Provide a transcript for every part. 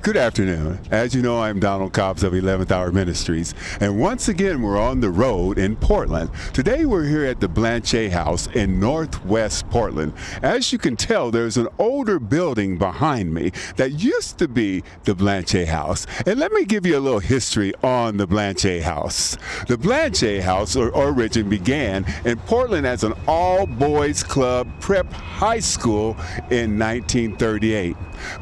Good afternoon. As you know, I'm Donald Cobbs of 11th Hour Ministries, and once again, we're on the road in Portland. Today, we're here at the Blanchet House in Northwest Portland. As you can tell, there's an older building behind me that used to be the Blanchet House. And let me give you a little history on the Blanchet House. The Blanchet House origin began in Portland as an all-boys club prep high school in 1938.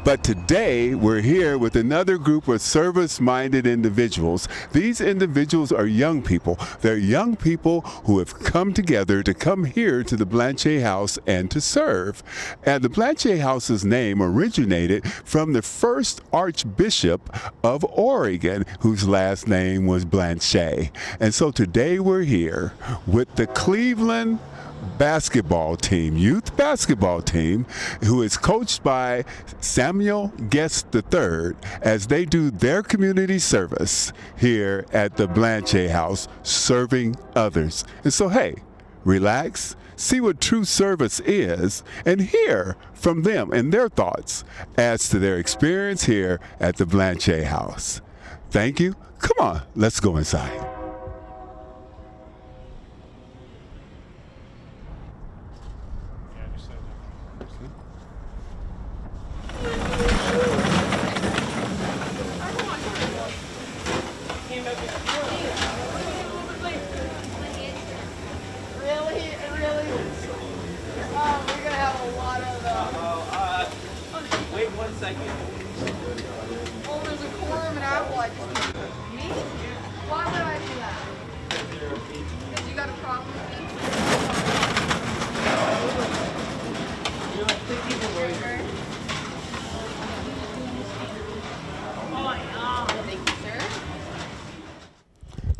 But today, we're here with another group of service-minded individuals. These individuals are young people. They're young people who have come together to come here to the Blanchet House and to serve. And the Blanchet House's name originated from the first Archbishop of Oregon, whose last name was Blanchet. And so today we're here with the Cleveland basketball team, youth basketball team, who is coached by Samuel Guest III as they do their community service here at the Blanchet House, serving others. And so, hey, relax, see what true service is, and hear from them and their thoughts as to their experience here at the Blanchet House. Thank you. Come on, let's go inside.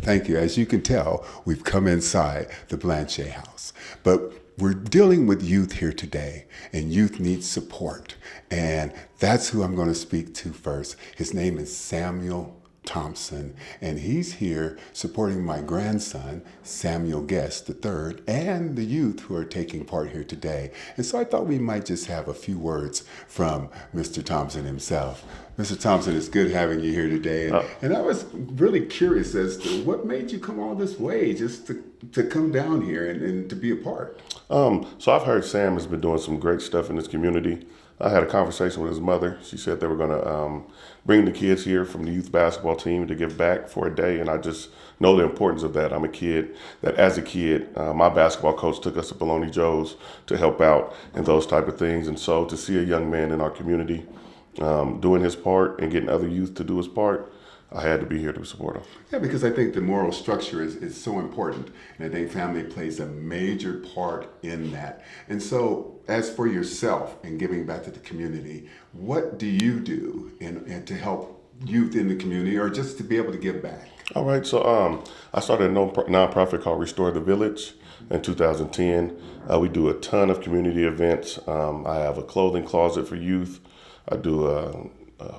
Thank you. As you can tell, we've come inside the Blanchet House. But we're dealing with youth here today, and youth needs support. And that's who I'm going to speak to first. His name is Samuel Thompson, and he's here supporting my grandson, Samuel Guest III, and the youth who are taking part here today. And so I thought we might just have a few words from Mr. Thompson himself. Mr. Thompson, it's good having you here today. And I was really curious as to what made you come all this way just to come down here and to be a part. So I've heard Sam has been doing some great stuff in this community. I had a conversation with his mother. She said they were going to bring the kids here from the youth basketball team to give back for a day, and I just know the importance of that. I'm a kid that, as a kid, my basketball coach took us to Bologna Joe's to help out and those type of things. And so to see a young man in our community doing his part and getting other youth to do his part, I had to be here to support him. Yeah, because I think the moral structure is so important, and I think family plays a major part in that. And so, as for yourself and giving back to the community, what do you do to help youth in the community, or just to be able to give back? All right, so I started a nonprofit called Restore the Village in 2010. We do a ton of community events. I have a clothing closet for youth. I do a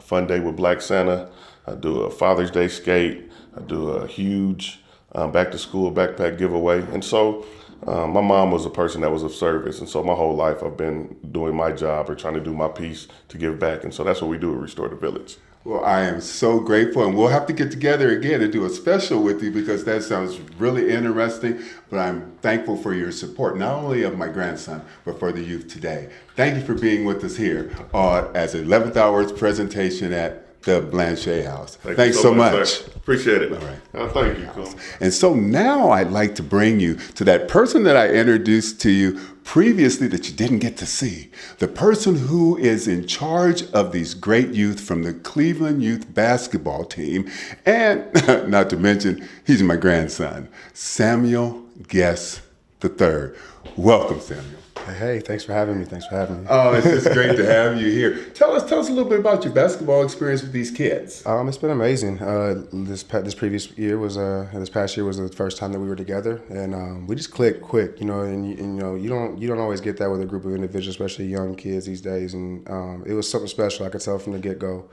fun day with Black Santa. I do a Father's Day skate. I do a huge back to school backpack giveaway. And so my mom was a person that was of service. And so my whole life I've been doing my job or trying to do my piece to give back. And so that's what we do at Restore the Village. Well, I am so grateful, and we'll have to get together again and do a special with you because that sounds really interesting. But I'm thankful for your support, not only of my grandson, but for the youth today. Thank you for being with us here as 11th Hour's presentation at the Blanchet House. Thanks so much. Appreciate it. All right. Thank you. Cool. And so now I'd like to bring you to that person that I introduced to you previously that you didn't get to see. The person who is in charge of these great youth from the Cleveland Youth Basketball Team. And not to mention, he's my grandson, Samuel Guest III. Welcome, Samuel. Hey, thanks for having me. Oh, it's just great to have you here. Tell us a little bit about your basketball experience with these kids. It's been amazing. This past year was the first time that we were together, and we just clicked quick. And you don't always get that with a group of individuals, especially young kids these days. And it was something special. I could tell from the get go.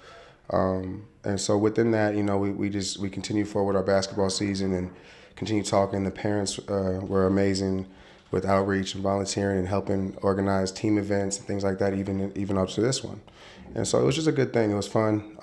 And so within that, we continue forward our basketball season and continue talking. The parents were amazing. with outreach and volunteering and helping organize team events and things like that, even up to this one. And so it was just a good thing. It was fun.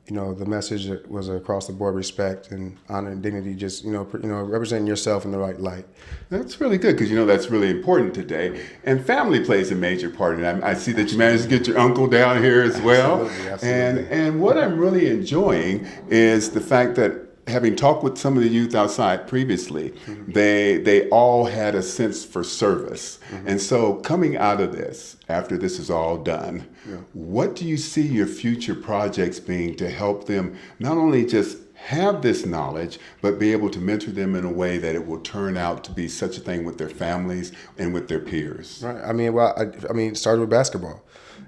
The message was across the board: respect and honor and dignity. Just representing yourself in the right light. That's really good because that's really important today. And family plays a major part in that. I see that you managed to get your uncle down here as well. Absolutely. And what I'm really enjoying is the fact that, having talked with some of the youth outside previously, they all had a sense for service. And so coming out of this, after this is all done, what do you see your future projects being to help them not only just have this knowledge, but be able to mentor them in a way that it will turn out to be such a thing with their families and with their peers? Right. It started with basketball.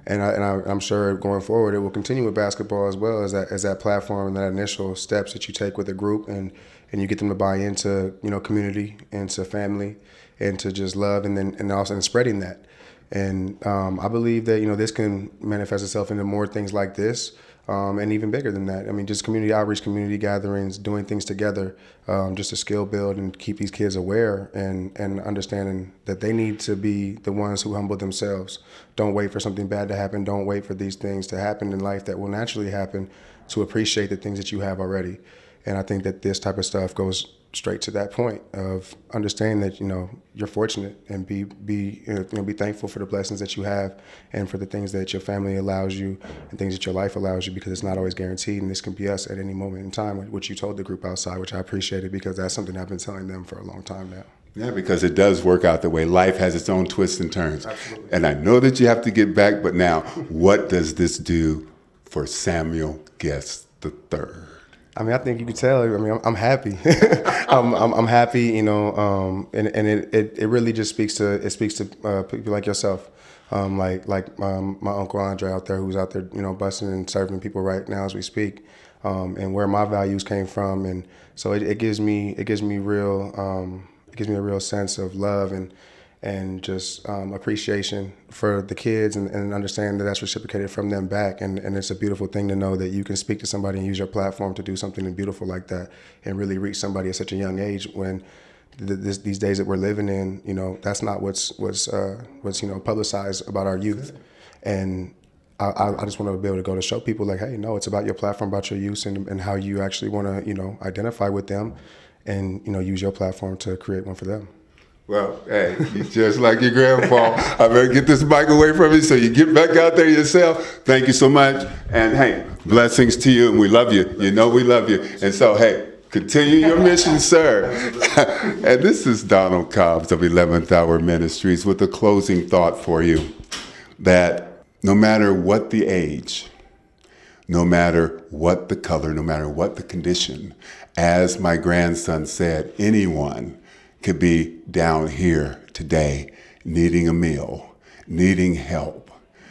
And I'm sure going forward it will continue with basketball as well as that platform and that initial steps that you take with a group and you get them to buy into community, into family, into just love, and also spreading that. And I believe that this can manifest itself into more things like this. And even bigger than that. Just community outreach, community gatherings, doing things together, just to skill build and keep these kids aware and understanding that they need to be the ones who humble themselves. Don't wait for something bad to happen. Don't wait for these things to happen in life that will naturally happen, to appreciate the things that you have already. And I think that this type of stuff goes straight to that point of understanding that you're fortunate and be thankful for the blessings that you have and for the things that your family allows you and things that your life allows you, because it's not always guaranteed, and this can be us at any moment in time, which you told the group outside, which I appreciated, because that's something I've been telling them for a long time now. Yeah, because it does work out the way. Life has its own twists and turns. Absolutely. And I know that you have to get back, but now, what does this do for Samuel Guest III? I think you could tell. I'm happy. I'm happy, and it really just speaks to people like yourself, like my Uncle Andre out there, who's out there, busting and serving people right now as we speak, and where my values came from, and so it gives me a real sense of love and just appreciation for the kids and understand that that's reciprocated from them back. And it's a beautiful thing to know that you can speak to somebody and use your platform to do something beautiful like that and really reach somebody at such a young age when these days that we're living in, that's not what's publicized about our youth. And I just want to be able to go to show people like, hey, no, it's about your platform, about your youth and how you actually want to, identify with them and, use your platform to create one for them. Well, hey, you're just like your grandpa. I better get this mic away from you so you get back out there yourself. Thank you so much. And hey, blessings to you, and we love you. You know we love you. And so, hey, continue your mission, sir. And this is Donald Cobbs of 11th Hour Ministries with a closing thought for you, that no matter what the age, no matter what the color, no matter what the condition, as my grandson said, anyone could be down here today needing a meal, needing help.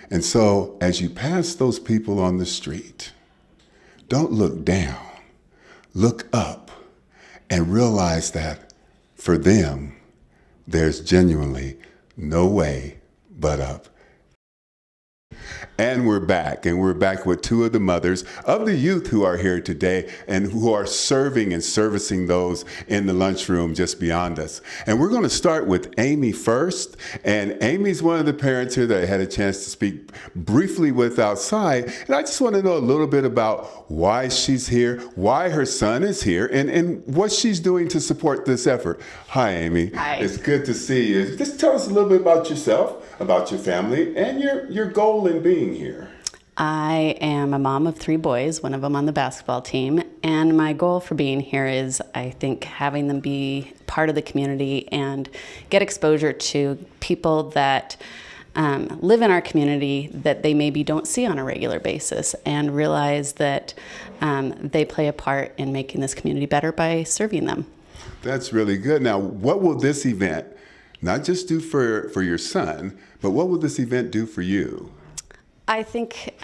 And so as you pass those people on the street, don't look down, look up and realize that for them, there's genuinely no way but up. And we're back with two of the mothers of the youth who are here today and who are serving and servicing those in the lunchroom just beyond us. And we're going to start with Amy first. And Amy's one of the parents here that I had a chance to speak briefly with outside. And I just want to know a little bit about why she's here, why her son is here, and what she's doing to support this effort. Hi, Amy. Hi. It's good to see you. Just tell us a little bit about yourself, about your family, and your goal in being here. I am a mom of 3 boys, one of them on the basketball team, and my goal for being here is, I think, having them be part of the community and get exposure to people that live in our community that they maybe don't see on a regular basis, and realize that they play a part in making this community better by serving them. That's really good. Now, what will this event not just do for your son, but what will this event do for you? I think,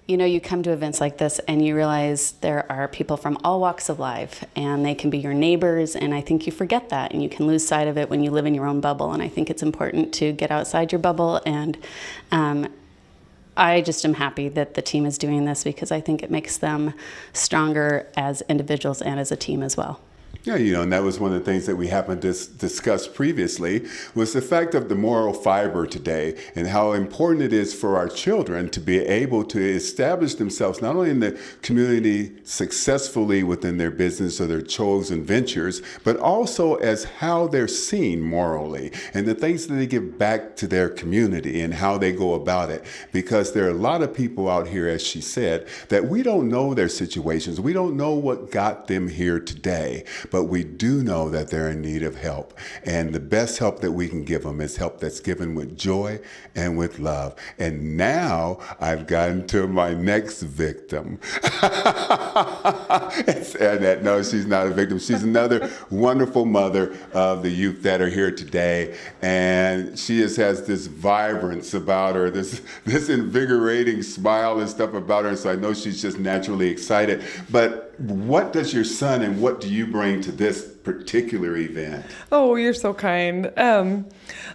you come to events like this and you realize there are people from all walks of life, and they can be your neighbors, and I think you forget that, and you can lose sight of it when you live in your own bubble, and I think it's important to get outside your bubble, and I just am happy that the team is doing this because I think it makes them stronger as individuals and as a team as well. Yeah, and that was one of the things that we happened to discuss previously was the fact of the moral fiber today and how important it is for our children to be able to establish themselves not only in the community successfully within their business or their chosen ventures, but also as how they're seen morally and the things that they give back to their community and how they go about it. Because there are a lot of people out here, as she said, that we don't know their situations. We don't know what got them here today. But we do know that they're in need of help. And the best help that we can give them is help that's given with joy and with love. And now I've gotten to my next victim. And no, she's not a victim. She's another wonderful mother of the youth that are here today. And she just has this vibrance about her, this invigorating smile and stuff about her. And so I know she's just naturally excited. But what does your son and what do you bring to this particular event? Oh, you're so kind.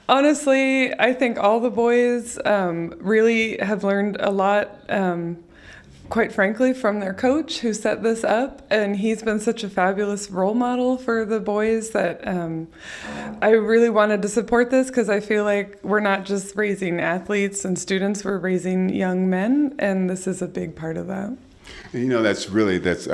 Honestly, I think all the boys really have learned a lot, quite frankly, from their coach who set this up. And he's been such a fabulous role model for the boys that I really wanted to support this because I feel like we're not just raising athletes and students, we're raising young men. And this is a big part of that. I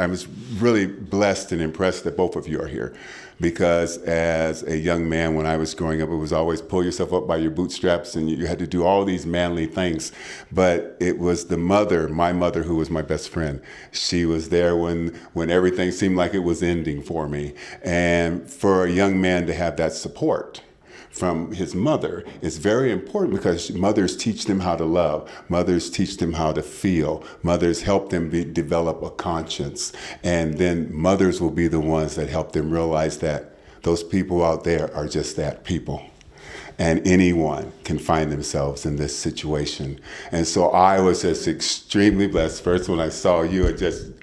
was really blessed and impressed that both of you are here because as a young man, when I was growing up, it was always pull yourself up by your bootstraps and you had to do all these manly things. But it was my mother, who was my best friend. She was there when everything seemed like it was ending for me. And for a young man to have that support from his mother is very important because mothers teach them how to love. Mothers teach them how to feel. Mothers help them develop a conscience. And then mothers will be the ones that help them realize that those people out there are just that, people. And anyone can find themselves in this situation. And so I was just extremely blessed. First, when I saw you, it just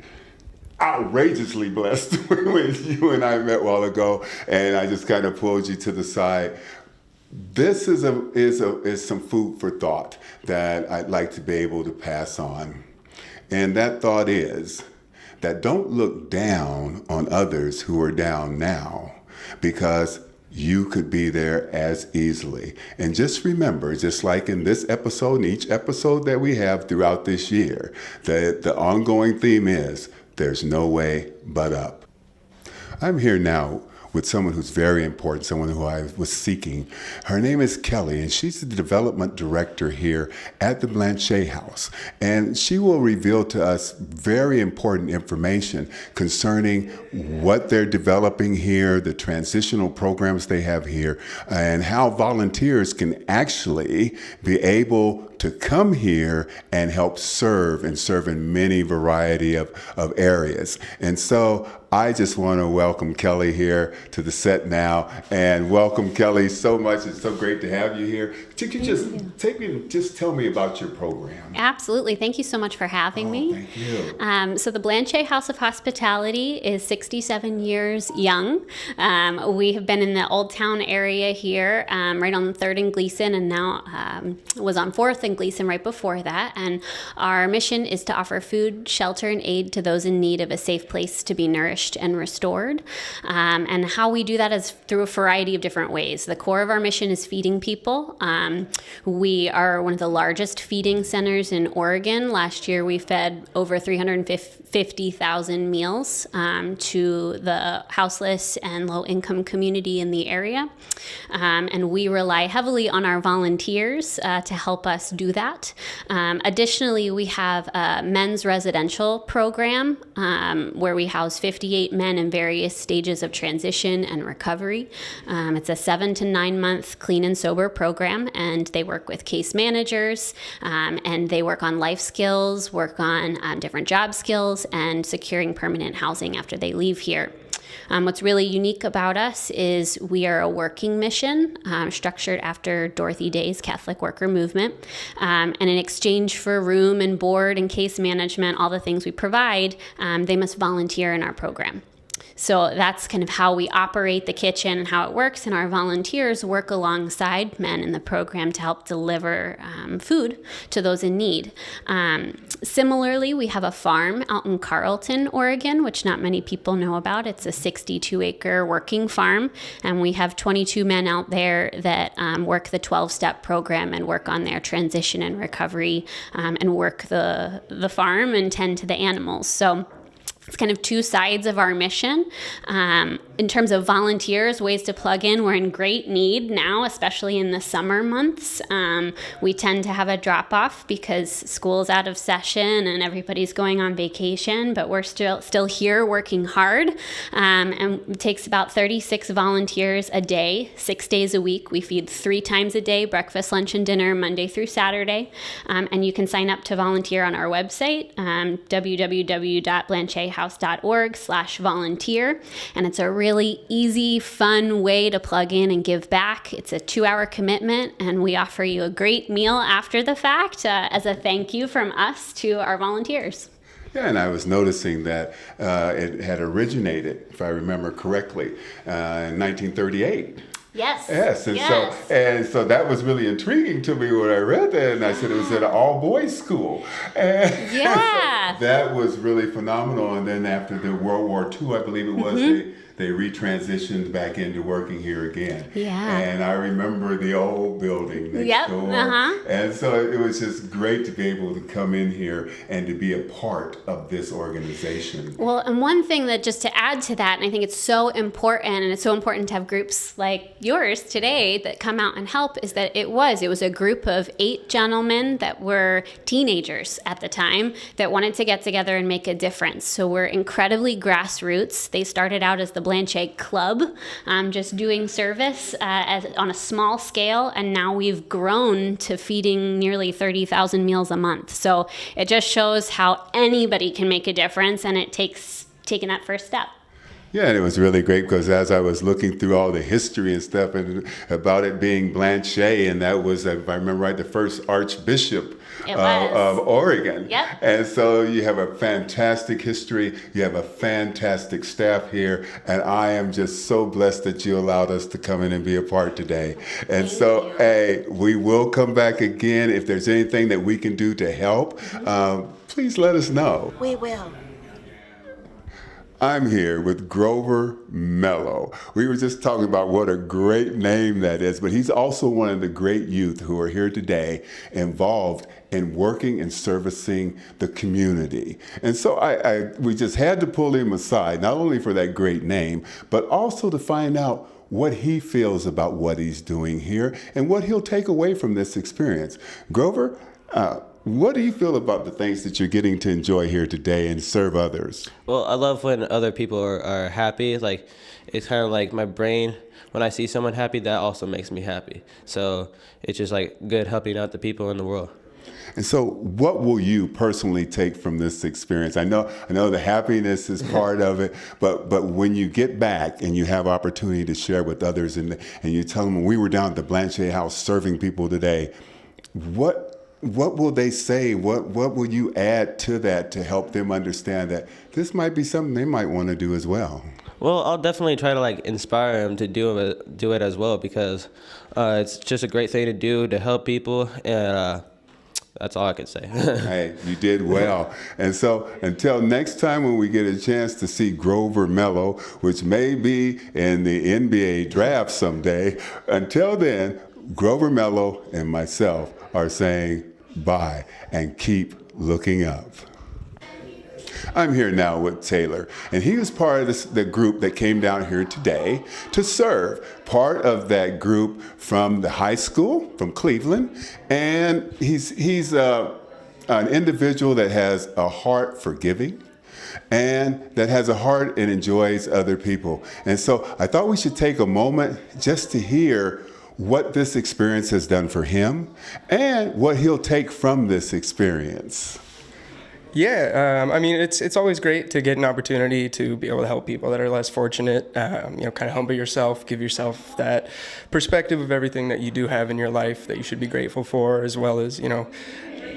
outrageously blessed when you and I met a while ago, and I just kind of pulled you to the side. This is some food for thought that I'd like to be able to pass on. And that thought is that don't look down on others who are down now, because you could be there as easily. And just remember, just like in this episode and each episode that we have throughout this year, the ongoing theme is there's no way but up. I'm here now with someone who's very important, someone who I was seeking. Her name is Kelly, and she's the development director here at the Blanchet House. And she will reveal to us very important information concerning what they're developing here, the transitional programs they have here, and how volunteers can actually be able to come here and help serve in many variety of areas. And so I just want to welcome Kelly here to the set now, and welcome Kelly so much. It's so great to have you here. Could you just tell me about your program? Absolutely. Thank you so much for having me. Thank you. So the Blanchet House of Hospitality is 67 years young. We have been in the Old Town area here, right on 3rd and Gleason, and now was on 4th and Gleason right before that. And our mission is to offer food, shelter, and aid to those in need of a safe place to be nourished and restored. And how we do that is through a variety of different ways. The core of our mission is feeding people. We are one of the largest feeding centers in Oregon. Last year, we fed over 350,000 meals to the houseless and low-income community in the area. And we rely heavily on our volunteers to help us do that. Additionally, we have a men's residential program where we house 58 men in various stages of transition and recovery. It's a 7 to 9 month clean and sober program, and they work with case managers, and they work on life skills, work on different job skills, and securing permanent housing after they leave here. What's really unique about us is we are a working mission structured after Dorothy Day's Catholic Worker Movement. And in exchange for room and board and case management, all the things we provide, they must volunteer in our program. So that's kind of how we operate the kitchen and how it works. And our volunteers work alongside men in the program to help deliver food to those in need. Similarly, we have a farm out in Carlton, Oregon, which not many people know about. It's a 62-acre working farm. And we have 22 men out there that work the 12-step program and work on their transition and recovery and work the farm and tend to the animals. So it's kind of two sides of our mission. In terms of volunteers, ways to plug in, we're in great need now, especially in the summer months. We tend to have a drop-off because school's out of session and everybody's going on vacation, but we're still here working hard. And it takes about 36 volunteers a day, 6 days a week. We feed 3 times a day, breakfast, lunch, and dinner, Monday through Saturday. And you can sign up to volunteer on our website, www.blanchethouse.org/volunteer. And it's a really easy, fun way to plug in and give back. It's a 2-hour commitment, and we offer you a great meal after the fact as a thank you from us to our volunteers. Yeah, and I was noticing that it had originated, if I remember correctly, in 1938. Yes. Yes, and so that was really intriguing to me when I read that, and I said it was at an all-boys school. And Yeah. so that was really phenomenal. And then after the World War II, I believe it was, they retransitioned back into working here again. Yeah. And I remember the old building next door. And so it was just great to be able to come in here and to be a part of this organization. Well, and one thing that just to add to that, and I think it's so important, and it's so important to have groups like yours today that come out and help, is that it was a group of 8 gentlemen that were teenagers at the time that wanted to get together and make a difference. So we're incredibly grassroots. They started out as the Blanchet Club, just doing service on a small scale, and now we've grown to feeding nearly 30,000 meals a month. So it just shows how anybody can make a difference, and it takes taking that first step. Yeah, and it was really great because as I was looking through all the history and stuff and about it being Blanchet, and that was, if I remember right, the first Archbishop of Oregon. Yep. And so you have a fantastic history, you have a fantastic staff here, and I am just so blessed that you allowed us to come in and be a part today. And hey, we will come back again. If there's anything that we can do to help, please let us know. We will. I'm here with Grover Mello. We were just talking about what a great name that is, but he's also one of the great youth who are here today involved in working and servicing the community. And so we just had to pull him aside, not only for that great name, but also to find out what he feels about what he's doing here and what he'll take away from this experience. Grover, what do you feel about the things that you're getting to enjoy here today and serve others? Well, I love when other people are happy. Like, it's kind of like my brain, when I see someone happy, that also makes me happy. So it's just like good helping out the people in the world. And so what will you personally take from this experience? I know the happiness is part of it, but when you get back and you have opportunity to share with others and you tell them, when we were down at the Blanchet house serving people today, what will they say? What will you add to that to help them understand that this might be something they might want to do as well? Well, I'll definitely try to inspire them to do it as well, because it's just a great thing to do to help people, and that's all I can say. Hey, you did well. And so until next time when we get a chance to see Grover Mello, which may be in the NBA draft someday, until then, Grover Mello and myself are saying bye and keep looking up. I'm here now with Taylor, and he was part of the group that came down here today to serve. Part of that group from the high school, from Cleveland, and he's an individual that has a heart for giving, and that has a heart and enjoys other people. And so I thought we should take a moment just to hear what this experience has done for him and what he'll take from this experience. Yeah, I mean, it's always great to get an opportunity to be able to help people that are less fortunate. Kind of humble yourself, give yourself that perspective of everything that you do have in your life that you should be grateful for, as well as,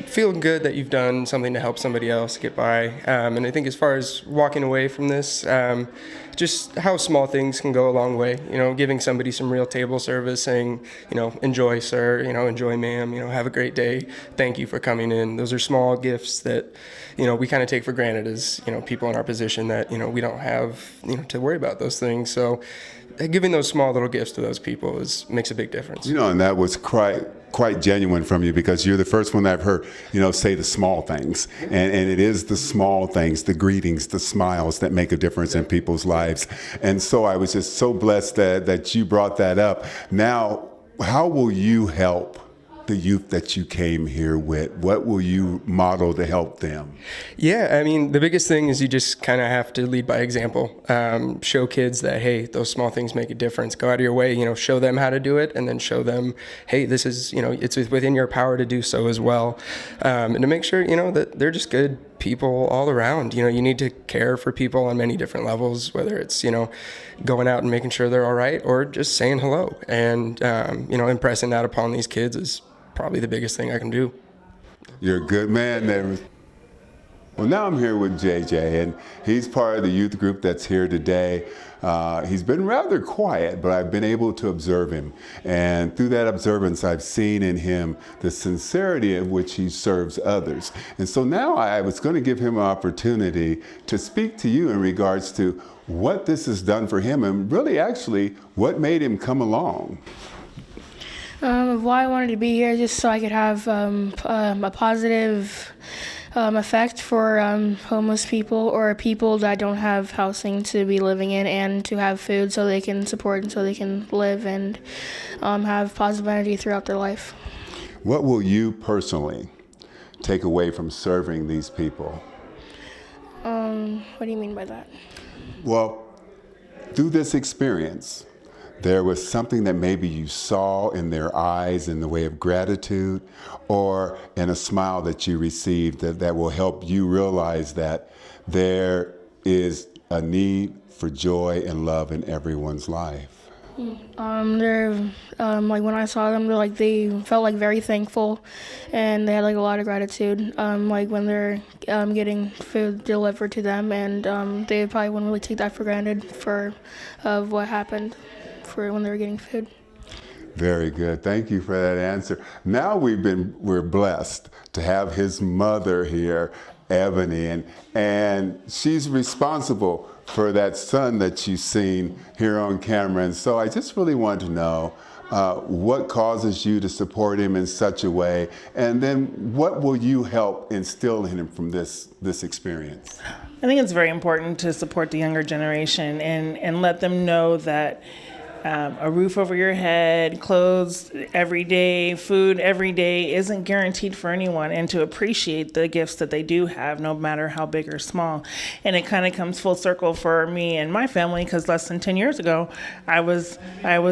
feel good that you've done something to help somebody else get by. And I think as far as walking away from this, just how small things can go a long way. Giving somebody some real table service, saying, enjoy, sir, enjoy, ma'am, have a great day. Thank you for coming in. Those are small gifts that, we kind of take for granted as, people in our position that, we don't have, to worry about those things. So giving those small little gifts to those people makes a big difference. And that was quite genuine from you, because you're the first one that I've heard, say the small things. And it is the small things, the greetings, the smiles that make a difference in people's lives. And so I was just so blessed that you brought that up. Now, how will you help the youth that you came here with? What will you model to help them? Yeah, I mean, the biggest thing is you just kind of have to lead by example. Show kids that, hey, those small things make a difference. Go out of your way, show them how to do it, and then show them, hey, this is, it's within your power to do so as well. And to make sure, that they're just good people all around. You need to care for people on many different levels, whether it's, going out and making sure they're all right, or just saying hello. And, impressing that upon these kids is probably the biggest thing I can do. You're a good man there. Well, now I'm here with JJ, and he's part of the youth group that's here today. He's been rather quiet, but I've been able to observe him. And through that observance, I've seen in him the sincerity in which he serves others. And so now I was going to give him an opportunity to speak to you in regards to what this has done for him, and really actually what made him come along. Why I wanted to be here, just so I could have a positive effect for homeless people or people that don't have housing to be living in, and to have food so they can support and so they can live and have positive energy throughout their life. What will you personally take away from serving these people? What do you mean by that? Well, through this experience, there was something that maybe you saw in their eyes in the way of gratitude, or in a smile that you received that will help you realize that there is a need for joy and love in everyone's life. They're like, when I saw them, they felt like very thankful, and they had like a lot of gratitude. Like when they're getting food delivered to them, and they probably wouldn't really take that for granted of what happened for when they were getting food. Very good. Thank you for that answer. Now we're blessed to have his mother here, Ebony, and she's responsible for that son that you've seen here on camera. And so I just really wanted to know what causes you to support him in such a way, and then what will you help instill in him from this experience? I think it's very important to support the younger generation and let them know that a roof over your head, clothes every day, food every day isn't guaranteed for anyone, and to appreciate the gifts that they do have, no matter how big or small. And it kind of comes full circle for me and my family, because less than 10 years ago, I was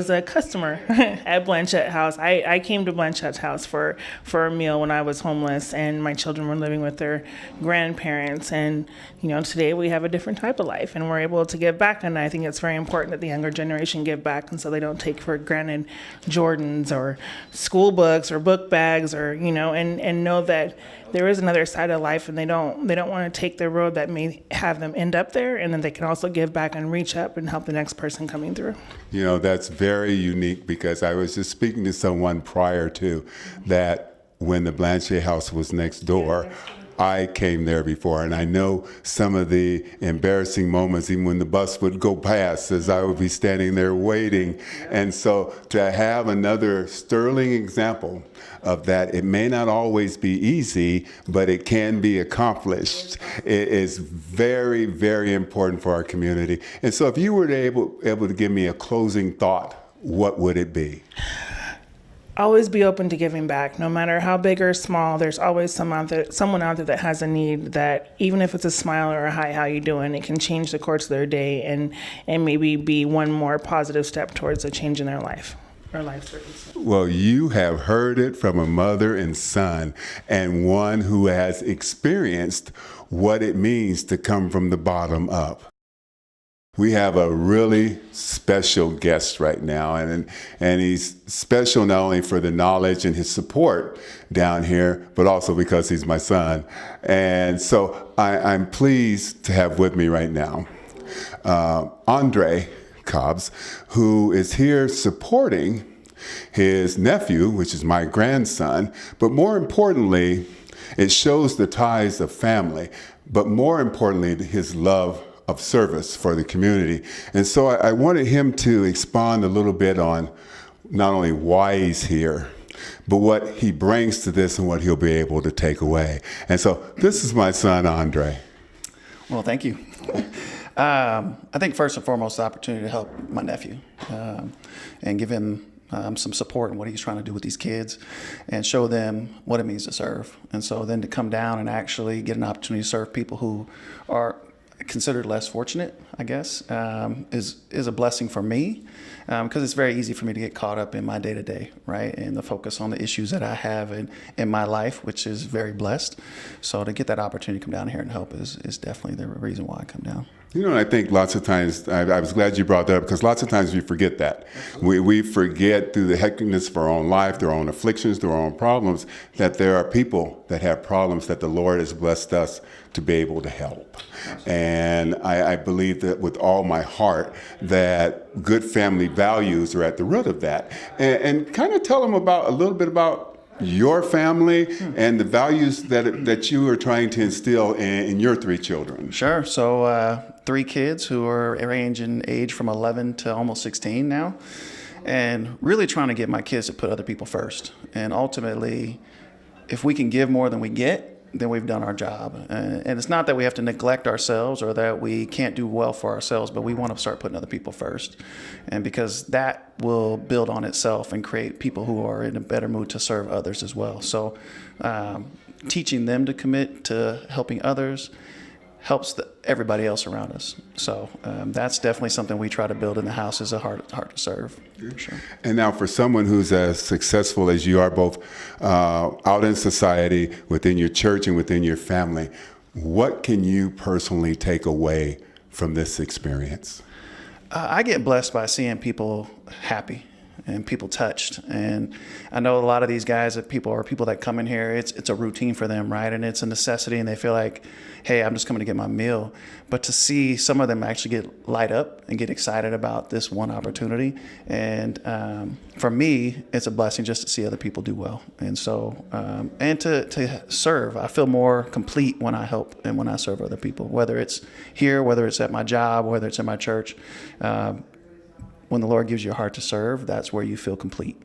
a customer at Blanchet House. I came to Blanchet's house for a meal when I was homeless, and my children were living with their grandparents. And today we have a different type of life, and we're able to give back. And I think it's very important that the younger generation give back, and so they don't take for granted Jordans or school books or book bags, or and know that there is another side of life, and they don't want to take the road that may have them end up there, and then they can also give back and reach up and help the next person coming through. That's very unique, because I was just speaking to someone prior to that when the Blanchet house was next door. I came there before, and I know some of the embarrassing moments, even when the bus would go past, as I would be standing there waiting. And so to have another sterling example of that, it may not always be easy, but it can be accomplished. It is very, very important for our community. And so if you were able to give me a closing thought, what would it be? Always be open to giving back, no matter how big or small. There's always someone out there that has a need, that even if it's a smile or a hi, how you doing, it can change the course of their day and maybe be one more positive step towards a change in their life or life circumstance. Well, you have heard it from a mother and son, and one who has experienced what it means to come from the bottom up. we have a really special guest right now, and he's special not only for the knowledge and his support down here, but also because he's my son. And so I'm pleased to have with me right now Andre Cobbs, who is here supporting his nephew, which is my grandson, but more importantly, it shows the ties of family, but more importantly, his love of service for the community. And so I wanted him to expand a little bit on not only why he's here, but what he brings to this and what he'll be able to take away. And so this is my son, Andre. Well, thank you. I think first and foremost, the opportunity to help my nephew and give him some support in what he's trying to do with these kids and show them what it means to serve. And so then to come down and actually get an opportunity to serve people who are considered less fortunate, I guess, is a blessing for me, because it's very easy for me to get caught up in my day-to-day, right, and the focus on the issues that I have in my life, which is very blessed. So to get that opportunity to come down here and help is definitely the reason why I come down. You know, I think lots of times, I was glad you brought that up, because lots of times we forget that. We forget through the hecticness of our own life, their own afflictions, their own problems, that there are people that have problems that the Lord has blessed us to be able to help. And I believe that with all my heart that good family values are at the root of that. And kind of tell them a little bit about your family and the values that you are trying to instill in your three children. Sure. So 3 kids who are range in age from 11 to almost 16 now, and really trying to get my kids to put other people first. And ultimately, if we can give more than we get, then we've done our job. And it's not that we have to neglect ourselves or that we can't do well for ourselves, but we want to start putting other people first. And because that will build on itself and create people who are in a better mood to serve others as well. So teaching them to commit to helping others helps everybody else around us. So that's definitely something we try to build in the house, is a heart to serve. Sure. And now for someone who's as successful as you are, both out in society, within your church and within your family, what can you personally take away from this experience? I get blessed by seeing people happy and people touched. And I know a lot of these guys that people that come in here, it's a routine for them, right? And it's a necessity, and they feel like, hey, I'm just coming to get my meal. But to see some of them actually get light up and get excited about this one opportunity, and for me, it's a blessing just to see other people do well. And so, and to serve, I feel more complete when I help and when I serve other people, whether it's here, whether it's at my job, whether it's in my church. When the Lord gives you a heart to serve, that's where you feel complete.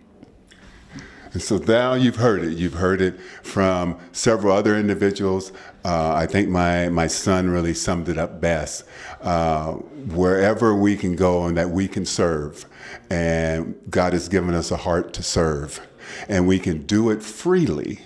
And so now you've heard it. You've heard it from several other individuals. I think my son really summed it up best. Wherever we can go and that we can serve, and God has given us a heart to serve, and we can do it freely,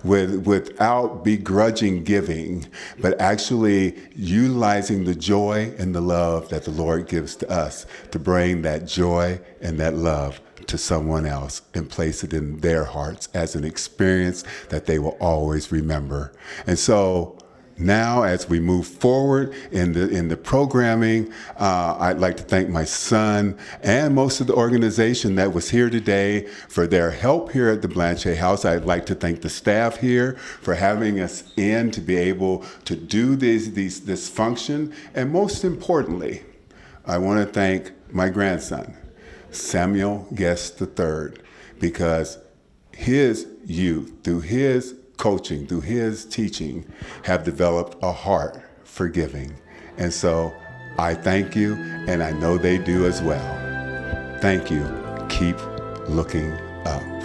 without begrudging giving, but actually utilizing the joy and the love that the Lord gives to us to bring that joy and that love to someone else and place it in their hearts as an experience that they will always remember. And so now, as we move forward in the programming, I'd like to thank my son and most of the organization that was here today for their help here at the Blanchet House. I'd like to thank the staff here for having us in to be able to do this function. And most importantly, I want to thank my grandson, Samuel Guest III, because his youth, through his coaching, through his teaching, have developed a heart for giving. And so I thank you, and I know they do as well. Thank you. Keep looking up.